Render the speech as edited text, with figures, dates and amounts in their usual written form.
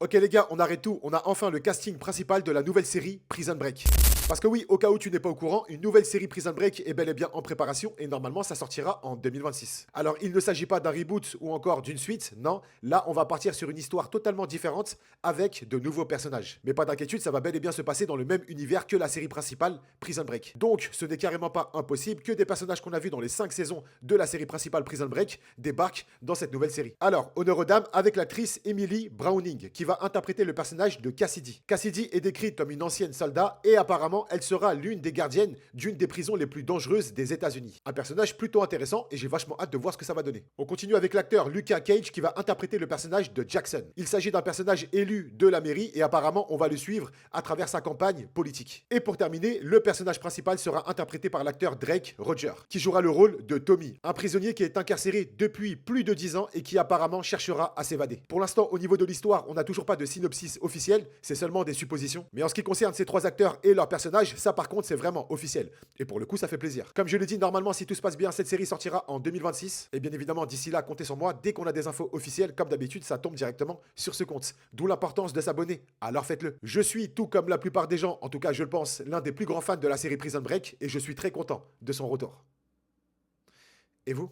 Ok les gars, on arrête tout, on a enfin le casting principal de la nouvelle série Prison Break. Parce que oui, au cas où tu n'es pas au courant, une nouvelle série Prison Break est bel et bien en préparation et normalement ça sortira en 2026. Alors il ne s'agit pas d'un reboot ou encore d'une suite, non, là on va partir sur une histoire totalement différente avec de nouveaux personnages. Mais pas d'inquiétude, ça va bel et bien se passer dans le même univers que la série principale Prison Break. Donc ce n'est carrément pas impossible que des personnages qu'on a vus dans les 5 saisons de la série principale Prison Break débarquent dans cette nouvelle série. Alors, honneur aux dames avec l'actrice Emily Browning qui va interpréter le personnage de Cassidy. Cassidy est décrite comme une ancienne soldat et apparemment elle sera l'une des gardiennes d'une des prisons les plus dangereuses des États-Unis. Un personnage plutôt intéressant et j'ai vachement hâte de voir ce que ça va donner. On continue avec l'acteur Lucas Cage qui va interpréter le personnage de Jackson. Il s'agit d'un personnage élu de la mairie et apparemment on va le suivre à travers sa campagne politique. Et pour terminer, le personnage principal sera interprété par l'acteur Drake Roger qui jouera le rôle de Tommy, un prisonnier qui est incarcéré depuis plus de 10 ans et qui apparemment cherchera à s'évader. Pour l'instant, au niveau de l'histoire, on n'a toujours pas de synopsis officiel, c'est seulement des suppositions. Mais en ce qui concerne ces 3 acteurs et leurs personnages, ça par contre c'est vraiment officiel. Et pour le coup, ça fait plaisir. Comme je l'ai dit, normalement, si tout se passe bien, cette série sortira en 2026. Et bien évidemment, d'ici là, comptez sur moi. Dès qu'on a des infos officielles, comme d'habitude, ça tombe directement sur ce compte. D'où l'importance de s'abonner. Alors faites-le. Je suis, tout comme la plupart des gens, en tout cas je le pense, l'un des plus grands fans de la série Prison Break et je suis très content de son retour. Et vous?